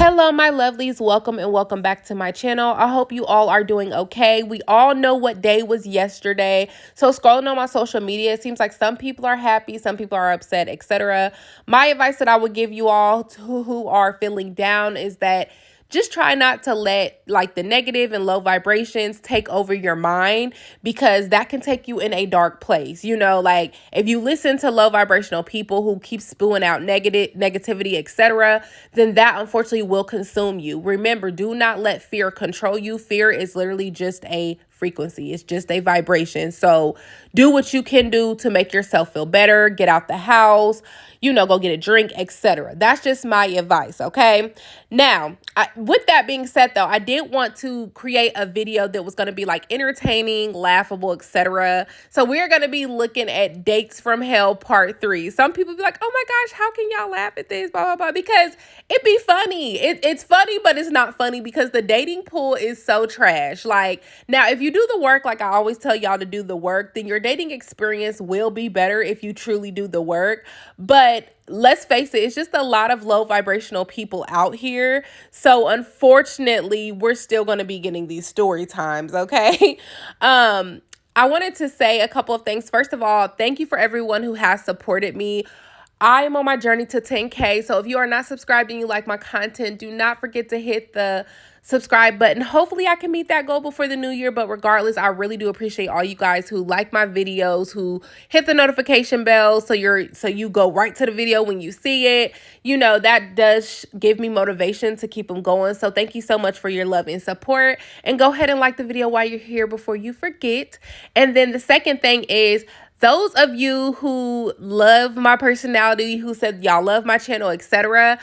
Hello, my lovelies. Welcome and welcome back to my channel. I hope you all are doing okay. We all know what day was yesterday. So scrolling on my social media, it seems like some people are happy, some people are upset, etc. My advice that I would give you all who are feeling down is that just try not to let like the negative and low vibrations take over your mind, because that can take you in a dark place. You know, like if you listen to low vibrational people who keep spewing out negativity, etc., then that unfortunately will consume you. Remember, do not let fear control you. Fear is literally just a frequency. It's just a vibration. So do what you can do to make yourself feel better. Get out the house, go get a drink, etc. That's just my advice, okay? Now, with that being said, though, I did want to create a video that was going to be like entertaining, laughable, etc. So we're going to be looking at Dates from Hell Part 3. Some people be like, oh my gosh, how can y'all laugh at this, blah, blah, blah, because it be funny. It's funny, but it's not funny because the dating pool is so trash. Like, now, if you do the work, like I always tell y'all to do the work, then your dating experience will be better if you truly do the work. But let's face it, it's just a lot of low vibrational people out here. So unfortunately, we're still going to be getting these story times, okay? I wanted to say a couple of things. First of all, thank you for everyone who has supported me. I am on my journey to 10K. So if you are not subscribed and you like my content, do not forget to hit the subscribe button. Hopefully I can meet that goal before the new year. But regardless, I really do appreciate all you guys who like my videos, who hit the notification bell so you go right to the video when you see it. That does give me motivation to keep them going. So thank you so much for your love and support. And go ahead and like the video while you're here before you forget. And then the second thing is, those of you who love my personality, who said y'all love my channel, etc.,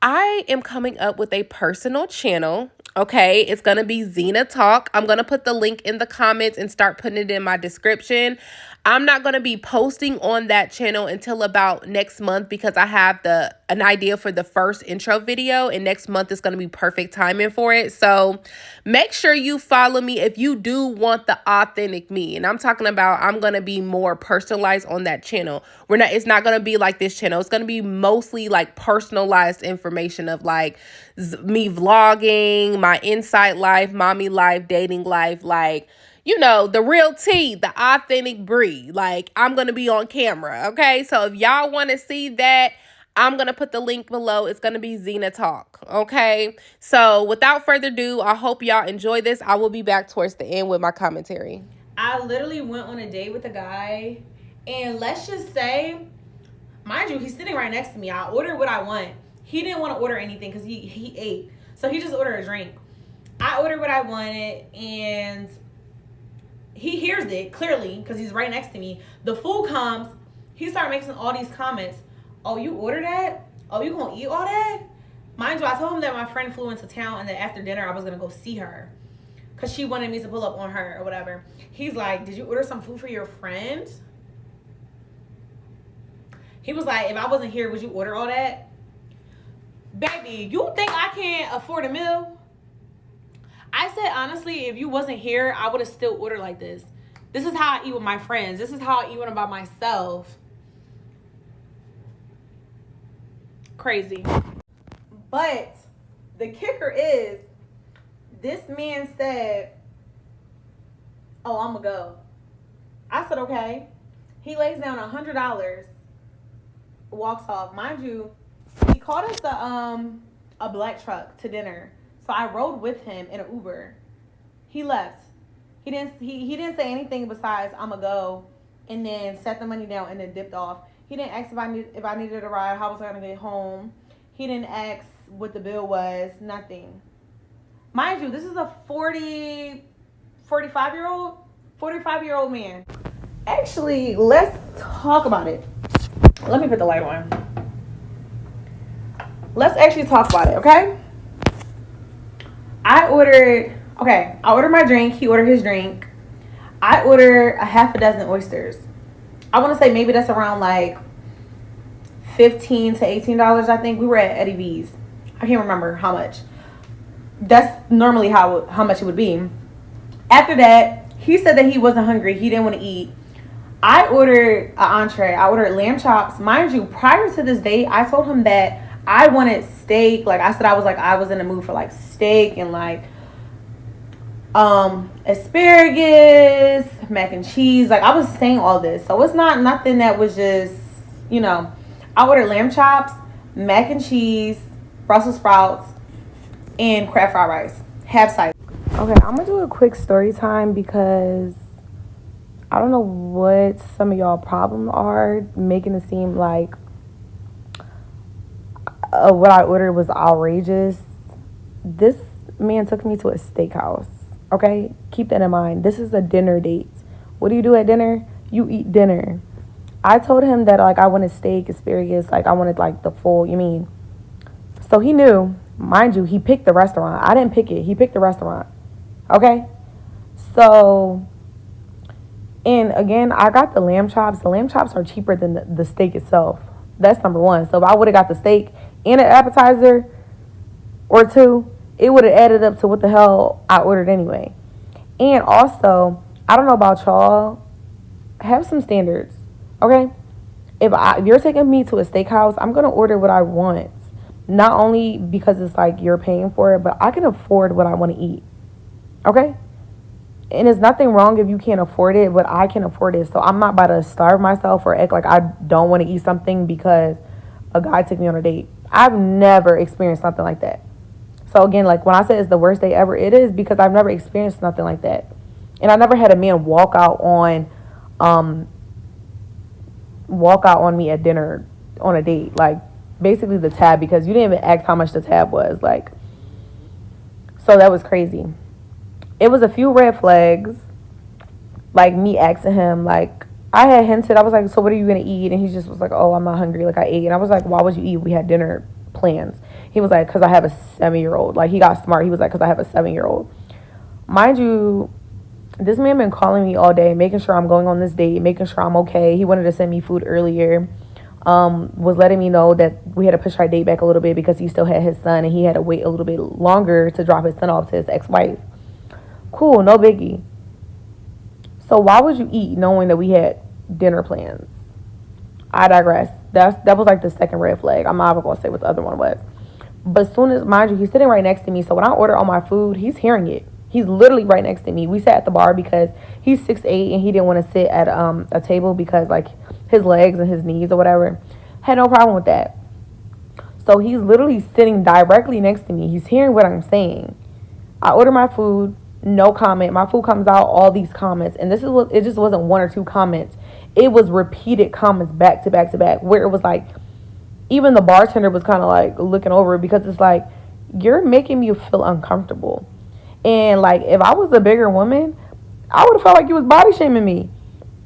I am coming up with a personal channel. Okay, it's going to be Zena Talk. I'm going to put the link in the comments and start putting it in my description. I'm not going to be posting on that channel until about next month because I have an idea for the first intro video, and next month is going to be perfect timing for it. So make sure you follow me if you do want the authentic me. And I'm talking about I'm going to be more personalized on that channel. It's not going to be like this channel. It's going to be mostly like personalized information of like me vlogging, my inside life, mommy life, dating life, like, the real tea, the authentic Brie. Like, I'm going to be on camera, okay? So if y'all want to see that, I'm going to put the link below. It's going to be Zena Talk, okay? So without further ado, I hope y'all enjoy this. I will be back towards the end with my commentary. I literally went on a date with a guy, and let's just say, mind you, he's sitting right next to me. I ordered what I want. He didn't want to order anything because he ate. So he just ordered a drink. I ordered what I wanted, and he hears it clearly because he's right next to me. The food comes. He started making all these comments. Oh, you ordered that? Oh, you gonna eat all that? Mind you, I told him that my friend flew into town and that after dinner I was gonna go see her because she wanted me to pull up on her or whatever. He's like, did you order some food for your friend? He was like, if I wasn't here, would you order all that? Baby, you think I can't afford a meal? I said, honestly, if you wasn't here, I would have still ordered like this. This is how I eat with my friends. This is how I eat when I'm by myself. Crazy. But the kicker is, this man said, oh, I'm going to go. I said, okay. He lays down $100, walks off. Mind you, he called us a black truck to dinner. So I rode with him in an Uber. He left. He didn't say anything besides I'ma go, and then set the money down and then dipped off. He didn't ask if I needed a ride, how was I gonna get home. He didn't ask what the bill was, nothing. Mind you, this is a 45-year-old man. Actually, let's talk about it. Let me put the light on. Let's actually talk about it, okay? I ordered my drink. He ordered his drink. I ordered a half a dozen oysters. I want to say maybe that's around like $15 to $18, I think. We were at Eddie V's. I can't remember how much. That's normally how much it would be. After that, he said that he wasn't hungry. He didn't want to eat. I ordered an entree. I ordered lamb chops. Mind you, prior to this date, I told him that I wanted steak. Like I said, I was in the mood for like steak and like asparagus, mac and cheese. Like I was saying all this. So it's not nothing that was just, you know, I ordered lamb chops, mac and cheese, Brussels sprouts, and crab fried rice. Half size. Okay, I'm gonna do a quick story time because I don't know what some of y'all problems are, making it seem like what I ordered was outrageous. This man took me to a steakhouse. Okay, keep that in mind. This is a dinner date. What do you do at dinner? You eat dinner. I told him that like I wanted steak, asparagus, like I wanted like the full. You mean? So he knew, mind you, he picked the restaurant. I didn't pick it. He picked the restaurant. Okay, so and again, I got the lamb chops. The lamb chops are cheaper than the steak itself. That's number one. So if I would have got the steak and an appetizer or two, it would have added up to what the hell I ordered anyway. And also, I don't know about y'all, have some standards, okay? If you're taking me to a steakhouse, I'm going to order what I want. Not only because it's like you're paying for it, but I can afford what I want to eat, okay? And there's nothing wrong if you can't afford it, but I can afford it. So I'm not about to starve myself or act like I don't want to eat something because a guy took me on a date. I've never experienced something like that. So again, like when I said it's the worst day ever, it is because I've never experienced nothing like that. And I never had a man walk out on me at dinner on a date. Like basically the tab, because you didn't even ask how much the tab was. Like, so that was crazy. It was a few red flags, like me asking him, like, I had hinted, I was like, so what are you going to eat? And he just was like, oh, I'm not hungry, like I ate. And I was like, why would you eat? We had dinner plans. He was like, because I have a 7-year-old. Like, he got smart. He was like, because I have a 7-year-old. Mind you, this man been calling me all day, making sure I'm going on this date, making sure I'm okay. He wanted to send me food earlier. Was letting me know that we had to push our date back a little bit because he still had his son and he had to wait a little bit longer to drop his son off to his ex-wife. Cool, no biggie. So why would you eat knowing that we had dinner plans? I digress. That was like the second red flag. I'm not even going to say what the other one was. But as soon as, mind you, he's sitting right next to me. So when I order all my food, he's hearing it. He's literally right next to me. We sat at the bar because he's 6'8" and he didn't want to sit at a table because like his legs and his knees or whatever. Had no problem with that. So he's literally sitting directly next to me. He's hearing what I'm saying. I order my food, no comment. My food comes out, all these comments. And this is what, it just wasn't one or two comments. It was repeated comments back to back to back where it was like, even the bartender was kind of like looking over it because it's like, you're making me feel uncomfortable. And like, if I was a bigger woman, I would have felt like you was body shaming me.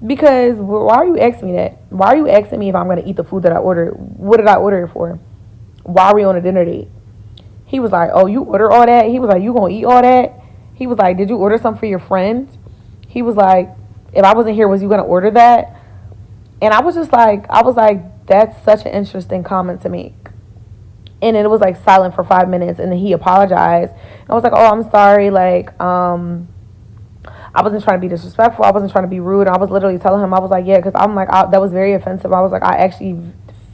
Because why are you asking me that? Why are you asking me if I'm going to eat the food that I ordered? What did I order it for? Why are we on a dinner date? He was like, oh, you order all that? He was like, you going to eat all that? He was like, did you order something for your friend? He was like, if I wasn't here, was you going to order that? And I was like, that's such an interesting comment to make. And it was like silent for 5 minutes, and then he apologized. I was like, oh, I'm sorry. Like, I wasn't trying to be disrespectful. I wasn't trying to be rude. I was literally telling him, I was like, yeah, because I'm like, that was very offensive. I was like, I actually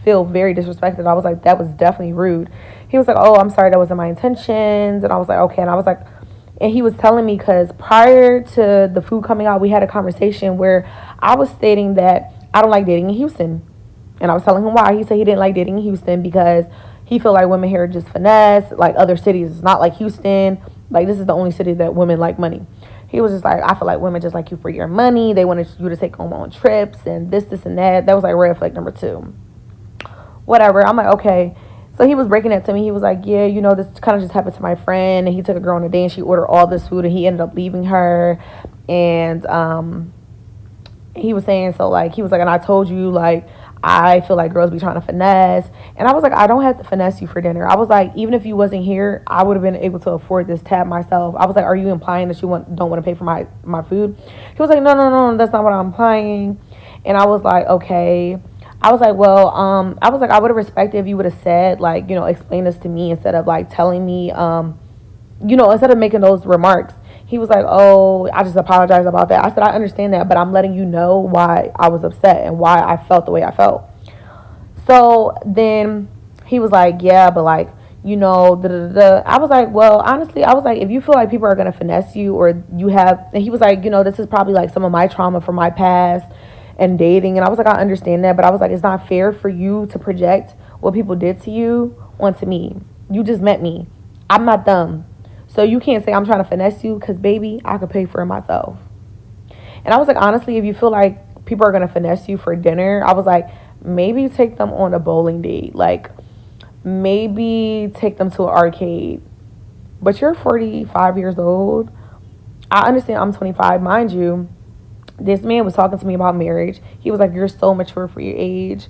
feel very disrespected. I was like, that was definitely rude. He was like, oh, I'm sorry, that wasn't my intentions. And I was like, okay. And I was like, and he was telling me, because prior to the food coming out, we had a conversation where I was stating that I don't like dating in Houston. And I was telling him why. He said he didn't like dating in Houston because he feel like women here are just finesse, like other cities. It's not like Houston. Like, this is the only city that women like money. He was just like, I feel like women just like you for your money. They wanted you to take them on trips and this, and that. That was like red flag number 2. Whatever. I'm like, okay. So he was breaking that to me. He was like, yeah, you know, this kind of just happened to my friend. And he took a girl on a date and she ordered all this food and he ended up leaving her. And he was saying, so like, he was like, and I told you, like, I feel like girls be trying to finesse. And I was like, I don't have to finesse you for dinner. I was like, even if you wasn't here, I would have been able to afford this tab myself. I was like, are you implying that you don't want to pay for my food? He was like, no, that's not what I'm implying. And I was like, okay. I was like, well, I was like, I would have respected if you would have said, like, you know, explain this to me instead of like telling me, you know, instead of making those remarks. He was like, oh, I just apologize about that. I said, I understand that, but I'm letting you know why I was upset and why I felt the way I felt. So then he was like, yeah, but like, you know, da, da, da, da. I was like, well, honestly, I was like, if you feel like people are going to finesse you or you have, and he was like, you know, this is probably like some of my trauma from my past and dating. And I was like, I understand that. But I was like, it's not fair for you to project what people did to you onto me. You just met me. I'm not dumb. So you can't say I'm trying to finesse you because, baby, I could pay for it myself. And I was like, honestly, if you feel like people are going to finesse you for dinner, I was like, maybe take them on a bowling date. Like, maybe take them to an arcade. But you're 45 years old. I understand I'm 25. Mind you, this man was talking to me about marriage. He was like, you're so mature for your age.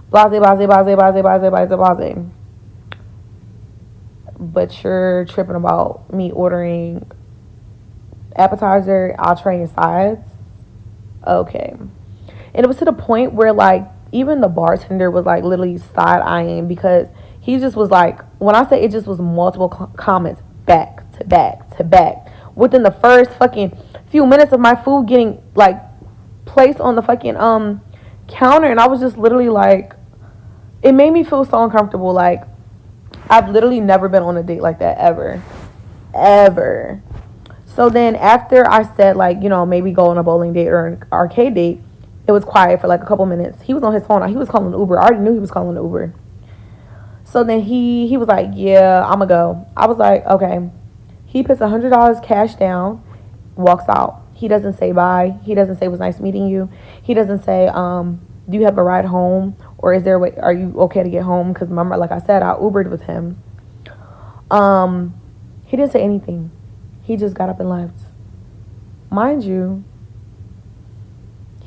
Blase, blase, blase, blase, blase, blase, blase. But you're tripping about me ordering appetizer, entree, and sides. Okay. And it was to the point where, like, even the bartender was, like, literally side-eyeing because he just was, like, when I say it just was multiple comments back to back to back. Within the first fucking few minutes of my food getting, like, placed on the fucking, counter. And I was just literally, like, it made me feel so uncomfortable. Like, I've literally never been on a date like that ever. Ever. So then after I said, like, you know, maybe go on a bowling date or an arcade date, it was quiet for like a couple minutes. He was on his phone. He was calling Uber. I already knew he was calling Uber. So then he was like, yeah, I'm going to go. I was like, okay. He puts $100 cash down, walks out. He doesn't say bye. He doesn't say it was nice meeting you. He doesn't say, do you have a ride home? Or is there a way, are you okay to get home? Because remember, like I said, I Ubered with him. He didn't say anything. He just got up and left. Mind you,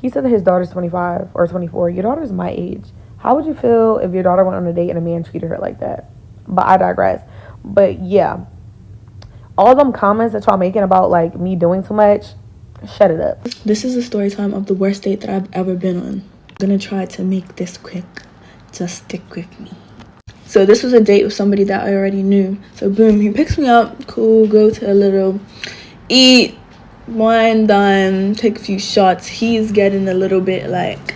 he said that his daughter's 25 or 24. Your daughter's my age. How would you feel if your daughter went on a date and a man treated her like that? But I digress. But yeah, all them comments that y'all making about like me doing too much, shut it up. This is a story time of the worst date that I've ever been on. I'm gonna try to make this quick. Just stick with me. So this was a date with somebody that I already knew. So boom, he picks me up. Cool, go to a little eat, wine, dine, take a few shots. He's getting a little bit like,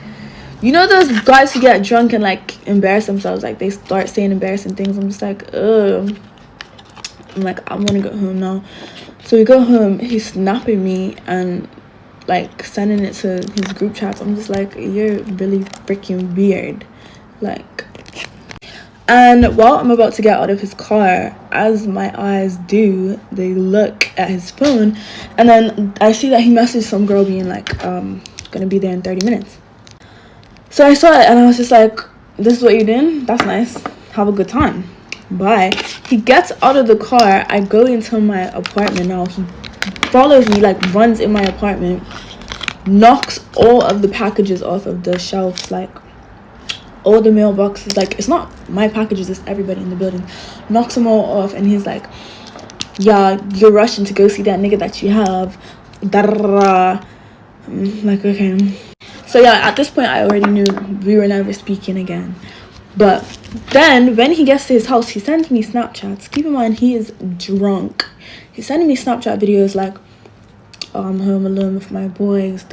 you know those guys who get drunk and like embarrass themselves, like they start saying embarrassing things. I'm just like, ugh. I'm like, I want to go home now. So we go home. He's snapping me and like sending it to his group chats. I'm just like, you're really freaking weird. Like, and while I'm about to get out of his car, as my eyes do, they look at his phone, and then I see that he messaged some girl being like, gonna be there in 30 minutes. So I saw it and I was just like, this is what you're doing? That's nice. Have a good time. Bye. He gets out of the car. I go into my apartment now. He follows me, like runs in my apartment, knocks all of the packages off of the shelves, like all the mailboxes, like it's not my packages, it's everybody in the building, knocks them all off, and he's like, yeah, you're rushing to go see that nigga that you have, like, okay. So yeah, at this point I already knew we were never speaking again. But then when he gets to his house, he sends me Snapchats. Keep in mind, he is drunk. He's sending me Snapchat videos like, oh, I'm home alone with my boys,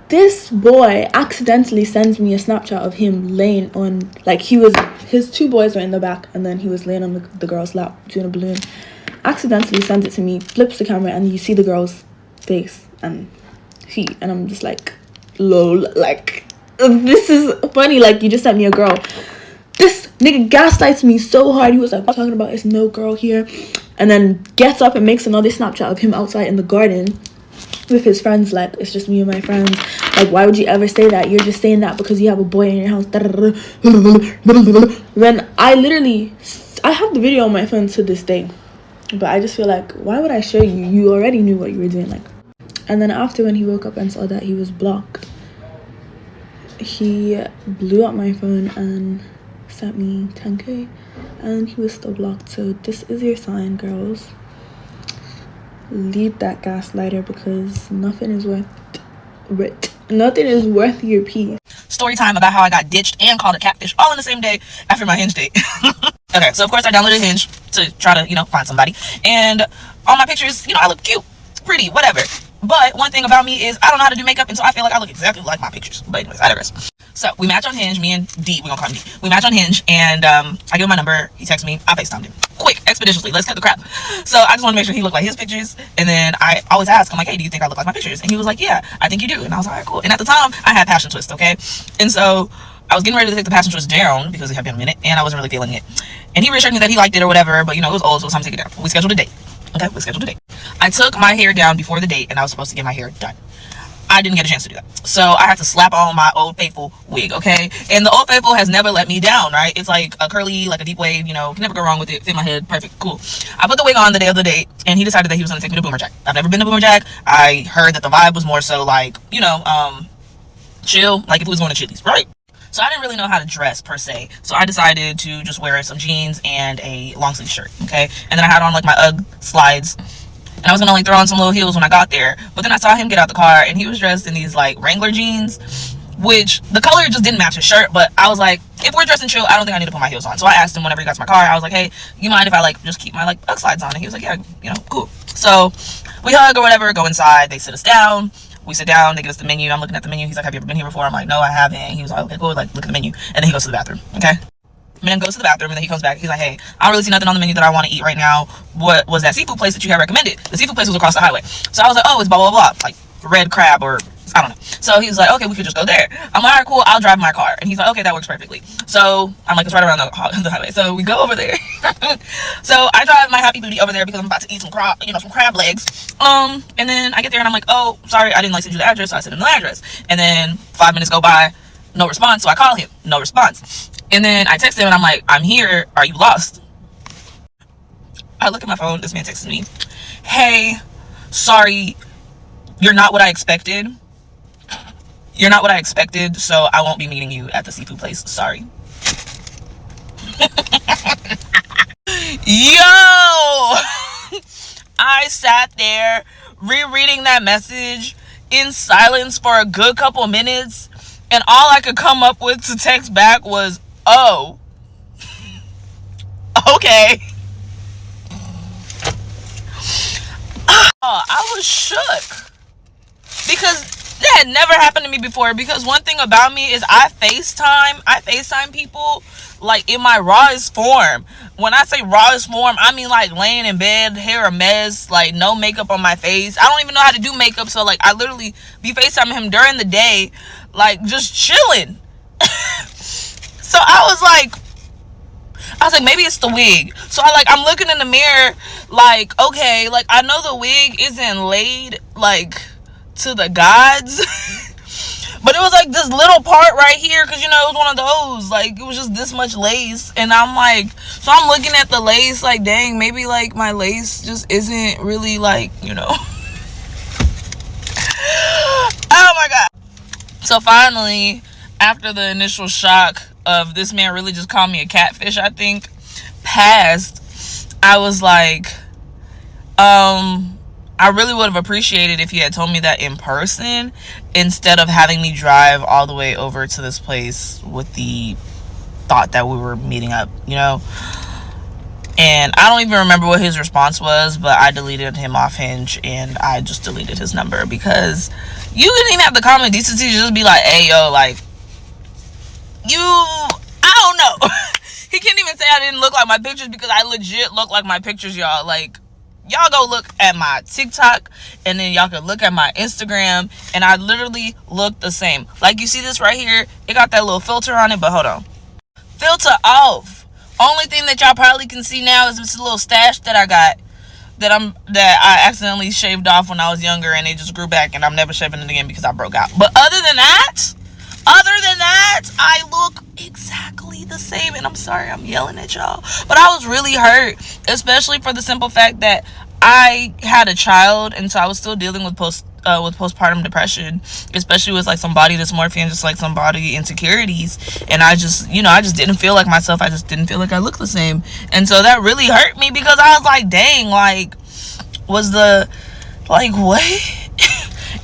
This boy accidentally sends me a Snapchat of him laying on, like his two boys were in the back and then he was laying on the girl's lap doing a balloon. Accidentally sends it to me, flips the camera, and you see the girl's face and feet, and I'm just like, lol, like, this is funny, like, you just sent me a girl. This nigga gaslights me so hard. He was like, I'm talking about it's no girl here, and then gets up and makes another Snapchat of him outside in the garden with his friends, like, it's just me and my friends. Like, why would you ever say that? You're just saying that because you have a boy in your house. When I have the video on my phone to this day, but I just feel like, why would I show you? You already knew what you were doing. Like, and then after, when he woke up and saw that he was blocked, he blew up my phone and sent me 10k, and he was still blocked. So this is your sign, girls. Leave that gaslighter, because nothing is worth your peace. Story time about how I got ditched and called a catfish all in the same day after my Hinge date. Okay, so of course I downloaded Hinge to try to, find somebody. And all my pictures, I look cute, pretty, whatever. But one thing about me is I don't know how to do makeup, and so I feel like I look exactly like my pictures. But anyways, I digress. So we match on Hinge, me and D, we're gonna call him D. We match on Hinge, and I give him my number, he texts me, I FaceTimed him. Quick, expeditiously, let's cut the crap. So I just want to make sure he looked like his pictures, and then I always ask, I'm like, hey, do you think I look like my pictures? And he was like, yeah, I think you do. And I was like, all right, cool. And at the time, I had passion twist, okay? And so I was getting ready to take the passion twist down because it had been a minute, and I wasn't really feeling it. And he reassured me that he liked it or whatever, but you know, it was old, so it was time to take it down. We scheduled a date. Okay, we scheduled a date. I took my hair down before the date, and I was supposed to get my hair done. I didn't get a chance to do that. So I had to slap on my Old Faithful wig, okay? And the Old Faithful has never let me down, right? It's like a curly, like a deep wave, you know, can never go wrong with it. Fit my head, perfect, cool. I put the wig on the day of the date, and he decided that he was gonna take me to Boomer Jack. I've never been to Boomer Jack. I heard that the vibe was more so like, you know, chill, like if we was going to Chili's, right? So I didn't really know how to dress per se. So I decided to just wear some jeans and a long sleeve shirt, okay? And then I had on like my UGG slides. And I was gonna like throw on some little heels when I got there. But then I saw him get out the car and he was dressed in these like Wrangler jeans, which the color just didn't match his shirt. But I was like, if we're dressing chill, I don't think I need to put my heels on. So I asked him whenever he got to my car, I was like, hey, you mind if I like just keep my like UGG slides on? And he was like, yeah, you know, cool. So we hug or whatever, go inside, they sit us down. We sit down, they give us the menu. I'm looking at the menu. He's like, have you ever been here before? I'm like, no, I haven't. He was like, okay, cool, like look at the menu. And then he goes to the bathroom, okay? Man goes to the bathroom and then he comes back. He's like, hey, I don't really see nothing on the menu that I want to eat right now. What was that seafood place that you had recommended? The seafood place was across the highway. So I was like, oh, it's blah, blah, blah. Like red crab or I don't know. So he was like, okay, we could just go there. I'm like, all right, cool, I'll drive my car. And he's like, okay, that works perfectly. So I'm like, it's right around the highway. So we go over there. So I drive my happy booty over there because I'm about to eat some crab legs. And then I get there and I'm like, oh, sorry, I didn't like send you the address. So I sent him the address. And then 5 minutes go by, no response. So I call him, no response. And then I text him and I'm like, I'm here, are you lost? I look at my phone, this man texted me, hey, sorry, you're not what I expected. You're not what I expected, so I won't be meeting you at the seafood place, sorry. Yo! I sat there rereading that message in silence for a good couple minutes, and all I could come up with to text back was, oh, okay. I was shook because that had never happened to me before. Because one thing about me is I FaceTime people like in my rawest form. When I say rawest form, I mean like laying in bed, hair a mess, like no makeup on my face. I don't even know how to do makeup, so like I literally be FaceTiming him during the day, like just chilling. So I was like, maybe it's the wig. So I'm looking in the mirror, like, okay, like I know the wig isn't laid like to the gods, but it was like this little part right here, because you know it was one of those, like it was just this much lace, and I'm like, so I'm looking at the lace, like, dang, maybe like my lace just isn't really like, you know. Oh my god. So finally, after the initial shock of this man really just called me a catfish, I think, passed, I was like, I really would have appreciated if he had told me that in person instead of having me drive all the way over to this place with the thought that we were meeting up, you know. And I don't even remember what his response was, but I deleted him off Hinge and I just deleted his number, because you didn't even have the common decency to just be like, hey, yo, like, I don't know. He can't even say I didn't look like my pictures, because I legit look like my pictures, y'all. Like, y'all go look at my TikTok and then y'all can look at my Instagram, and I literally look the same. Like, you see this right here, it got that little filter on it, but hold on, filter off. Only thing that y'all probably can see now is this little stash that I got, that I accidentally shaved off when I was younger, and it just grew back, and I'm never shaving it again because I broke out. But other than that, I look exactly the same. And I'm sorry I'm yelling at y'all, but I was really hurt, especially for the simple fact that I had a child, and so I was still dealing with postpartum depression, especially with like some body dysmorphia and just like some body insecurities. And I just didn't feel like myself. I just didn't feel like I looked the same. And so that really hurt me, because I was like, dang, like, what?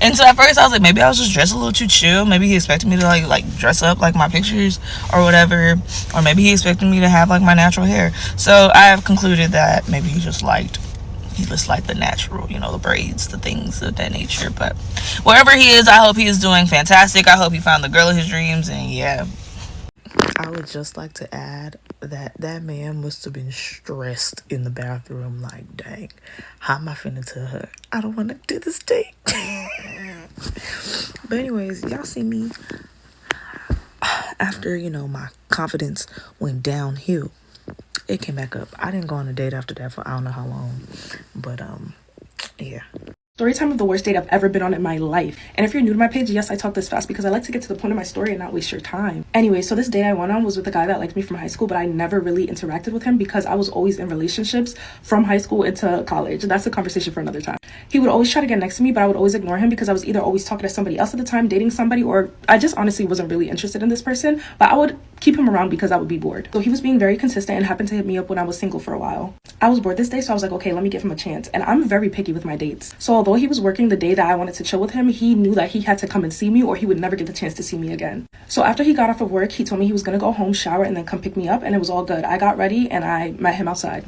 And so at first I was like, maybe I was just dressed a little too chill. Maybe he expected me to like dress up like my pictures or whatever. Or maybe he expected me to have like my natural hair. So I have concluded that maybe he just liked He looks like the natural, the braids, the things of that nature. But wherever he is, I hope he is doing fantastic. I hope he found the girl of his dreams. And yeah, I would just like to add that man must have been stressed in the bathroom. Like, dang, how am I finna tell her I don't want to do this date? But anyways, y'all see me after my confidence went downhill. It came back up. I didn't go on a date after that for I don't know how long, but yeah. Story time of the worst date I've ever been on in my life. And if you're new to my page, yes, I talk this fast because I like to get to the point of my story and not waste your time. Anyway, so this date I went on was with a guy that liked me from high school, but I never really interacted with him because I was always in relationships from high school into college. That's a conversation for another time. He would always try to get next to me, but I would always ignore him because I was either always talking to somebody else at the time, dating somebody, or I just honestly wasn't really interested in this person, but I would keep him around because I would be bored. So he was being very consistent and happened to hit me up when I was single for a while. I was bored this day, so I was like, okay, let me give him a chance. And I'm very picky with my dates. So although he was working the day that I wanted to chill with him, he knew that he had to come and see me or he would never get the chance to see me again. So after he got off of work, he told me he was gonna go home, shower, and then come pick me up, and it was all good. I got ready and I met him outside.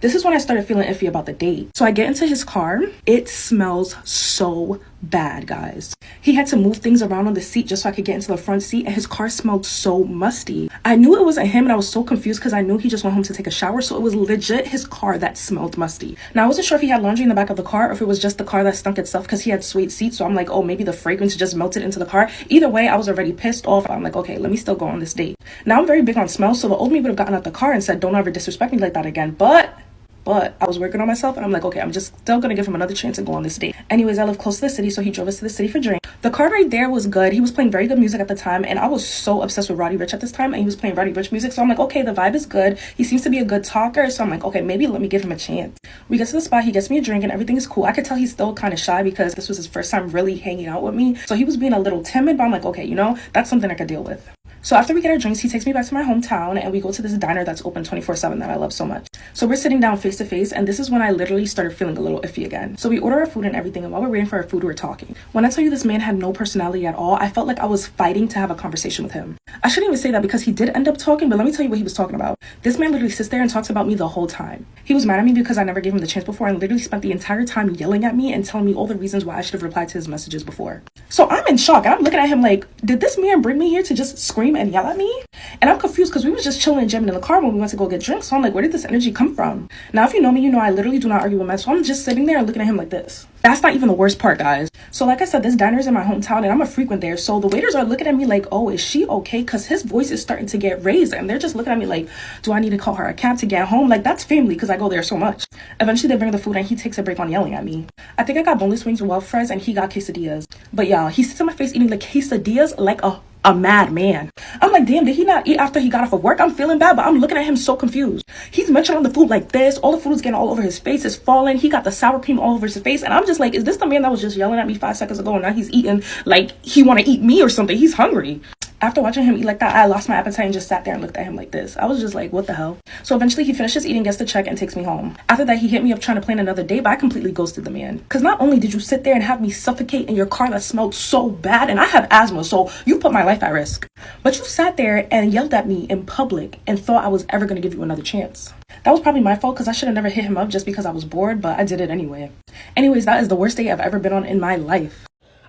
This is when I started feeling iffy about the date. So I get into his car. It smells so bad, guys. He had to move things around on the seat just so I could get into the front seat, and his car smelled so musty. I knew it wasn't him, and I was so confused because I knew he just went home to take a shower, so it was legit his car that smelled musty. Now, I wasn't sure if he had laundry in the back of the car or if it was just the car that stunk itself because he had suede seats, so I'm like, oh, maybe the fragrance just melted into the car. Either way, I was already pissed off. I'm like, okay, let me still go on this date. Now, I'm very big on smell, so the old me would have gotten out the car and said, don't ever disrespect me like that again, but I was working on myself and I'm like, okay, I'm just still gonna give him another chance and go on this date. Anyways, I live close to the city, so he drove us to the city for drinks. The car ride there was good. He was playing very good music at the time, and I was so obsessed with Roddy Ricch at this time, and he was playing Roddy Ricch music, so I'm like, okay, the vibe is good. He seems to be a good talker, so I'm like, okay, maybe let me give him a chance. We get to the spot, he gets me a drink, and everything is cool. I could tell he's still kind of shy because this was his first time really hanging out with me, so he was being a little timid, but I'm like, okay, that's something I could deal with. So after we get our drinks, he takes me back to my hometown and we go to this diner that's open 24/7 that I love so much. So we're sitting down face to face, and this is when I literally started feeling a little iffy again. So we order our food and everything, and while we're waiting for our food, we're talking. When I tell you this man had no personality at all, I felt like I was fighting to have a conversation with him. I shouldn't even say that because he did end up talking, but let me tell you what he was talking about. This man literally sits there and talks about me the whole time. He was mad at me because I never gave him the chance before and literally spent the entire time yelling at me and telling me all the reasons why I should have replied to his messages before. So I'm in shock, and I'm looking at him like, did this man bring me here to just scream and yell at me? And I'm confused because we was just chilling and jamming in the car when we went to go get drinks. So I'm like, where did this energy come from? Now, if you know me, you know I literally do not argue with men. So I'm just sitting there and looking at him like this. That's not even the worst part, guys. So like I said, this diner is in my hometown and I'm a frequent there. So the waiters are looking at me like, oh, is she okay? Because his voice is starting to get raised. And they're just looking at me like, do I need to call her a cab to get home? Like, that's family because I go there so much. Eventually, they bring the food and he takes a break on yelling at me. I think I got boneless wings with wild fries and he got quesadillas. But y'all, he sits in my face eating the quesadillas like a madman. I'm like, damn, did he not eat after he got off of work? I'm feeling bad, but I'm looking at him so confused. He's munching on the food like this. All the food is getting all over his face. It's falling. He got the sour cream all over his face. And I'm just like, is this the man that was just yelling at me 5 seconds ago and now he's eating like he want to eat me or something? He's hungry. After watching him eat like that, I lost my appetite and just sat there and looked at him like this. I was just like, what the hell? So eventually he finishes eating, gets the check, and takes me home. After that, he hit me up trying to plan another date, but I completely ghosted the man. Because not only did you sit there and have me suffocate in your car that smelled so bad, and I have asthma, so you put my life at risk. But you sat there and yelled at me in public and thought I was ever going to give you another chance. That was probably my fault because I should have never hit him up just because I was bored, but I did it anyway. Anyways, that is the worst date I've ever been on in my life.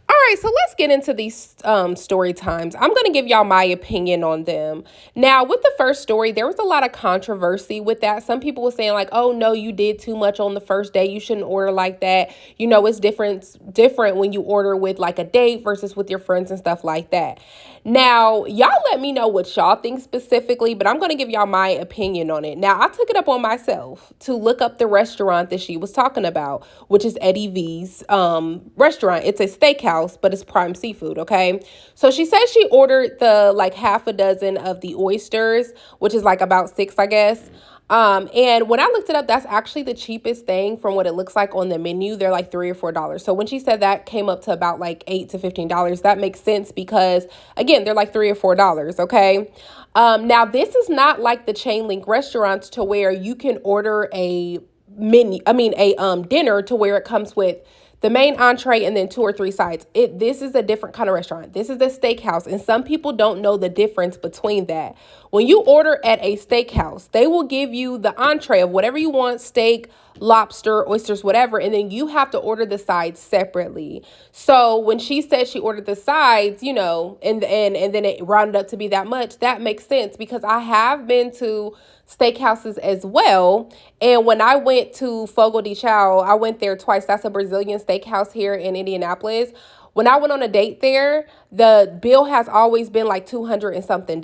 All right, so let's get into these story times. I'm going to give y'all my opinion on them. Now, with the first story, there was a lot of controversy with that. Some people were saying like, oh, no, you did too much on the first day. You shouldn't order like that. You know, it's different when you order with like a date versus with your friends and stuff like that. Now, y'all let me know what y'all think specifically, but I'm going to give y'all my opinion on it. Now, I took it up on myself to look up the restaurant that she was talking about, which is Eddie V's restaurant. It's a steakhouse, but it's prime seafood, okay? So she said she ordered the like half a dozen of the oysters, which is like about 6, I guess. And when I looked it up, that's actually the cheapest thing from what it looks like on the menu. They're like $3 or $4. So when she said that came up to about like $8 to $15, that makes sense because again, they're like $3 or $4. Okay. Now this is not like the chain link restaurants to where you can order a dinner to where it comes with the main entree and then 2 or 3 sides. This is a different kind of restaurant. This is a steakhouse, and some people don't know the difference between that. When you order at a steakhouse, they will give you the entree of whatever you want, steak, lobster, oysters, whatever, and then you have to order the sides separately. So when she said she ordered the sides, you know, and then it rounded up to be that much, that makes sense because I have been to steakhouses as well. And when I went to Fogo de Chao, I went there twice. That's a Brazilian steakhouse here in Indianapolis. When I went on a date there, the bill has always been like $200 and something.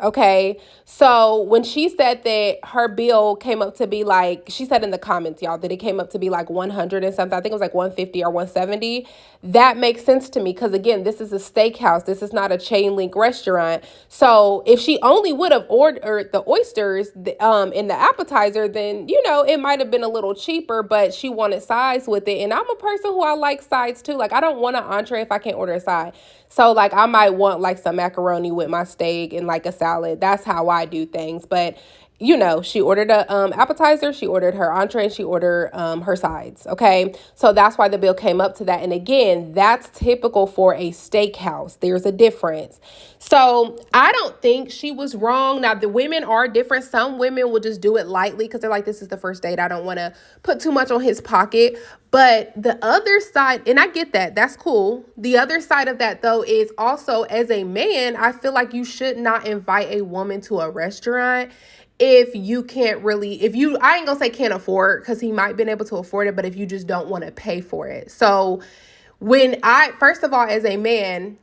Okay. So when she said that her bill came up to be like, she said in the comments, y'all, that it came up to be like 100 and something. I think it was like 150 or 170. That makes sense to me because, again, this is a steakhouse. This is not a chain link restaurant. So if she only would have ordered the oysters in the appetizer, then, you know, it might have been a little cheaper, but she wanted sides with it. And I'm a person who I like sides too. Like, I don't want an entree if I can't order a side. So like I might want like some macaroni with my steak and like a salad. That's how I do things. But you know, she ordered a appetizer, she ordered her entree, and she ordered her sides. Okay, so that's why the bill came up to that. And again, that's typical for a steakhouse. There's a difference. So I don't think she was wrong. Now the women are different. Some women will just do it lightly because they're like, this is the first date. I don't want to put too much on his pocket. But the other side, and I get that, that's cool. The other side of that though is also, as a man, I feel like you should not invite a woman to a restaurant if you can't really, I ain't gonna say can't afford, because he might been able to afford it, but if you just don't want to pay for it. So first of all, as a man,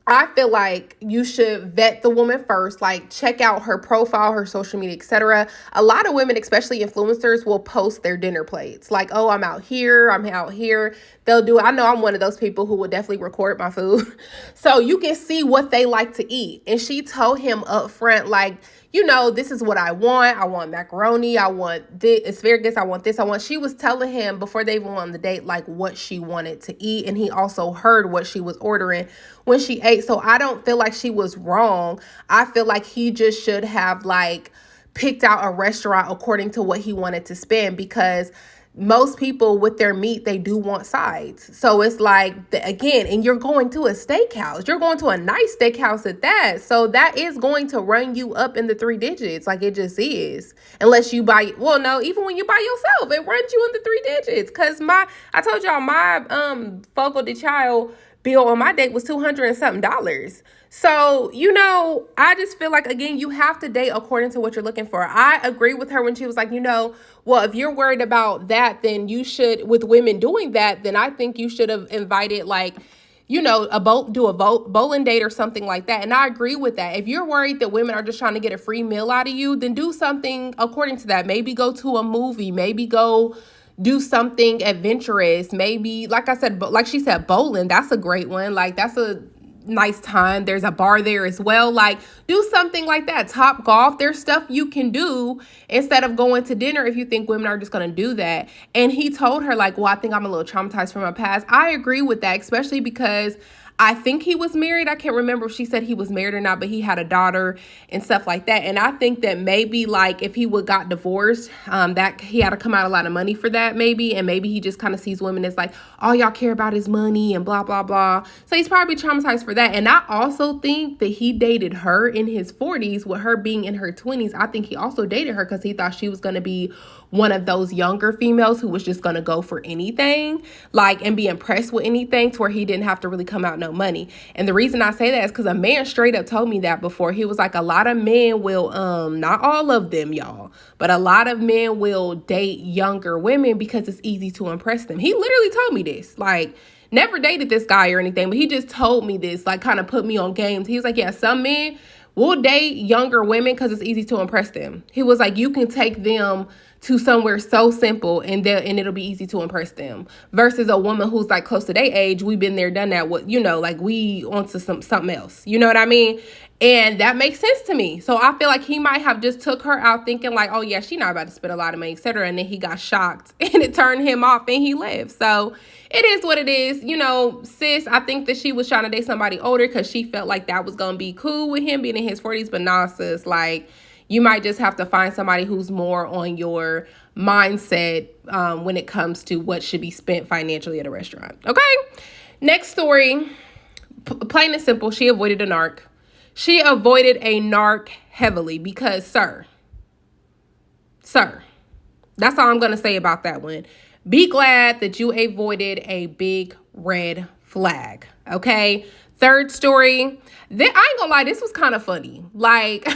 I feel like you should vet the woman first, like check out her profile, her social media, etc. A lot of women, especially influencers, will post their dinner plates. Like, oh, I'm out here, I'm out here. They'll do it. I know I'm one of those people who would definitely record my food. So you can see what they like to eat. And she told him up front, like, you know, this is what I want. I want macaroni. I want this, asparagus. I want this. She was telling him before they even went on the date, like what she wanted to eat. And he also heard what she was ordering when she ate. So I don't feel like she was wrong. I feel like he just should have like picked out a restaurant according to what he wanted to spend, because most people with their meat, they do want sides. So it's like, again, and you're going to a steakhouse. You're going to a nice steakhouse at that. So that is going to run you up in the 3 digits. Like it just is. Unless you buy, well, no, even when you buy yourself, it runs you in the 3 digits. Because I told y'all my Fogo de Chao bill on my date was $200 and something. So, you know, I just feel like, again, you have to date according to what you're looking for. I agree with her when she was like, you know, well, if you're worried about that, then you should, with women doing that, then I think you should have invited, like, you know, do a bowling date or something like that. And I agree with that. If you're worried that women are just trying to get a free meal out of you, then do something according to that. Maybe go to a movie, maybe go do something adventurous. Maybe, like I said, like she said, bowling, that's a great one. Like that's a nice time. There's a bar there as well. Like do something like that. Top golf. There's stuff you can do instead of going to dinner if you think women are just going to do that. And he told her like, well, I think I'm a little traumatized from my past. I agree with that, especially because I think he was married. I can't remember if she said he was married or not, but he had a daughter and stuff like that. And I think that maybe like if he would got divorced, that he had to come out a lot of money for that maybe. And maybe he just kind of sees women as like, all y'all care about is money and blah, blah, blah. So he's probably traumatized for that. And I also think that he dated her in his 40s with her being in her 20s. I think he also dated her because he thought she was going to be one of those younger females who was just going to go for anything, like, and be impressed with anything, to where he didn't have to really come out no money. And the reason I say that is because a man straight up told me that before. He was like, a lot of men will, not all of them, y'all, but a lot of men will date younger women because it's easy to impress them. He literally told me this, like, never dated this guy or anything, but he just told me this, like, kind of put me on games. He was like, yeah, some men will date younger women because it's easy to impress them. He was like, you can take them to somewhere so simple and it'll be easy to impress them, versus a woman who's like close to their age. We've been there, done that. What, you know, like we onto something else, you know what I mean? And that makes sense to me. So I feel like he might have just took her out thinking like, oh yeah, she not about to spend a lot of money, etc. And then he got shocked and it turned him off and he left. So it is what it is. You know, sis, I think that she was trying to date somebody older because she felt like that was going to be cool with him being in his 40s. But nah, sis, like, You might just have to find somebody who's more on your mindset when it comes to what should be spent financially at a restaurant. Okay. Next story. Plain and simple, she avoided a narc. She avoided a narc heavily because, sir, that's all I'm going to say about that one. Be glad that you avoided a big red flag. Okay. Third story. I ain't gonna lie, this was kind of funny. Like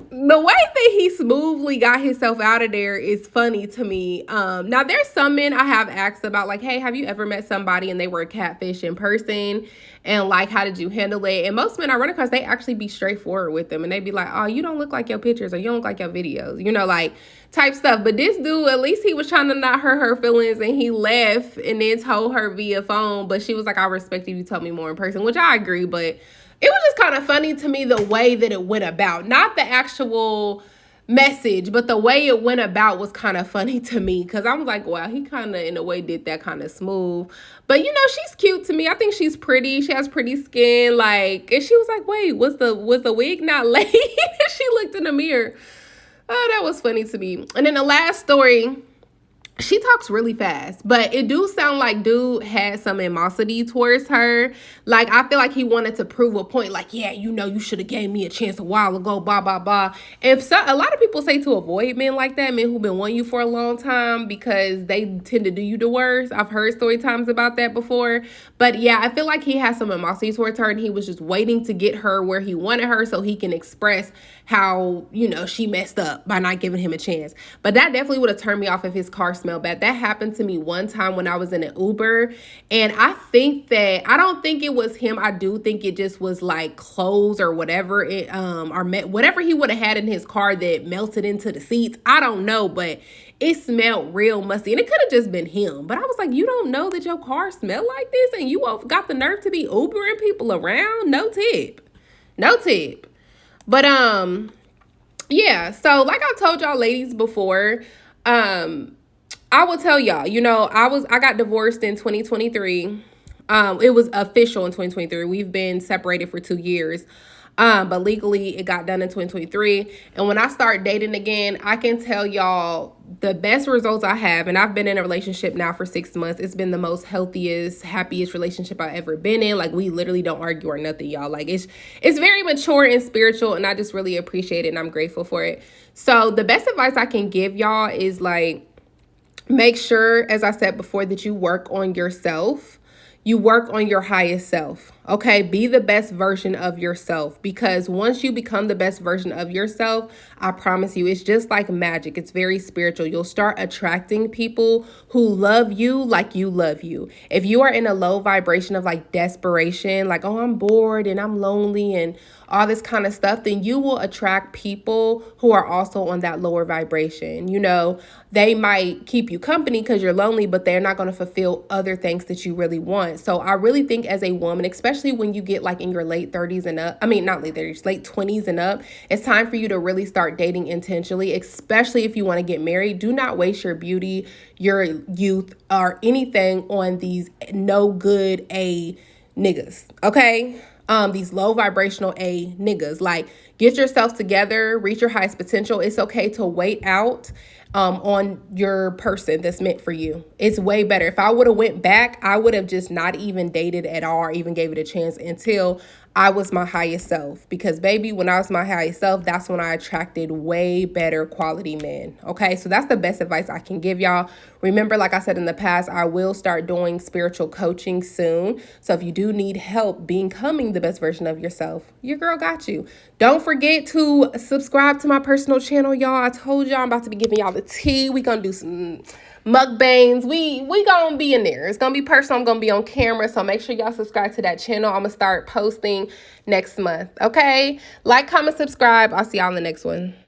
the way that he smoothly got himself out of there is funny to me. Now there's some men I have asked about, like, hey, have you ever met somebody and they were a catfish in person, and like, how did you handle it? And most men I run across, they actually be straightforward with them, and they be like, oh, you don't look like your pictures, or you don't look like your videos, you know, like type stuff. But this dude, at least he was trying to not hurt her feelings, and he left and then told her via phone. But she was like, I respect you told me more in person, which I agree, but it was just kind of funny to me the way that it went about. Not the actual message, but the way it went about was kind of funny to me, because I was like, wow, he kind of in a way did that kind of smooth. But you know, she's cute to me. I think she's pretty. She has pretty skin. Like, and she was like, wait, was the wig not laid? She looked in the mirror. Oh, that was funny to me. And then the last story, she talks really fast, but it do sound like dude had some animosity towards her. Like, I feel like he wanted to prove a point, like, yeah, you know, you should have gave me a chance a while ago, blah, blah, blah. And so, a lot of people say to avoid men like that, men who've been wanting you for a long time, because they tend to do you the worst. I've heard story times about that before. But yeah, I feel like he has some animosity towards her, and he was just waiting to get her where he wanted her so he can express how, you know, she messed up by not giving him a chance. But that definitely would have turned me off if his car smelled bad. That happened to me one time when I was in an Uber, and I don't think it was him. I do think it just was like clothes or whatever whatever he would have had in his car that melted into the seats. I don't know, but it smelled real musty, and it could have just been him. But I was like, you don't know that your car smelled like this, and you got the nerve to be Ubering people around? No tip. But yeah, so like I told y'all ladies before, I will tell y'all, you know, I got divorced in 2023. It was official in 2023. We've been separated for 2 years. But legally it got done in 2023. And when I start dating again, I can tell y'all the best results I have, and I've been in a relationship now for 6 months. It's been the most healthiest, happiest relationship I've ever been in. Like, we literally don't argue or nothing, y'all. Like, it's very mature and spiritual, and I just really appreciate it, and I'm grateful for it. So the best advice I can give y'all is, like, make sure, as I said before, that you work on yourself. You work on your highest self, okay? Be the best version of yourself, because once you become the best version of yourself, I promise you, it's just like magic. It's very spiritual. You'll start attracting people who love you like you love you. If you are in a low vibration of like desperation, like, oh, I'm bored and I'm lonely and all this kind of stuff, then you will attract people who are also on that lower vibration. You know, they might keep you company because you're lonely, but they're not going to fulfill other things that you really want. So I really think as a woman, especially when you get like in your late 30s and up, not late 30s, late 20s and up, it's time for you to really start dating intentionally, especially if you want to get married. Do not waste your beauty, your youth, or anything on these no good A niggas, okay? These low vibrational A niggas. Like, get yourself together, reach your highest potential. It's okay to wait out on your person that's meant for you. It's way better. If I would have went back, I would have just not even dated at all, or even gave it a chance until I was my highest self. Because baby, when I was my highest self, that's when I attracted way better quality men. Okay, so that's the best advice I can give y'all. Remember, like I said in the past, I will start doing spiritual coaching soon. So if you do need help becoming the best version of yourself, your girl got you. Don't forget to subscribe to my personal channel, y'all. I told y'all I'm about to be giving y'all the tea. We gonna do some mukbangs. We gonna be in there. It's gonna be personal. I'm gonna be on camera, so make sure y'all subscribe to that channel. I'm gonna start posting next month. Okay, like, comment, subscribe. I'll see y'all in the next one.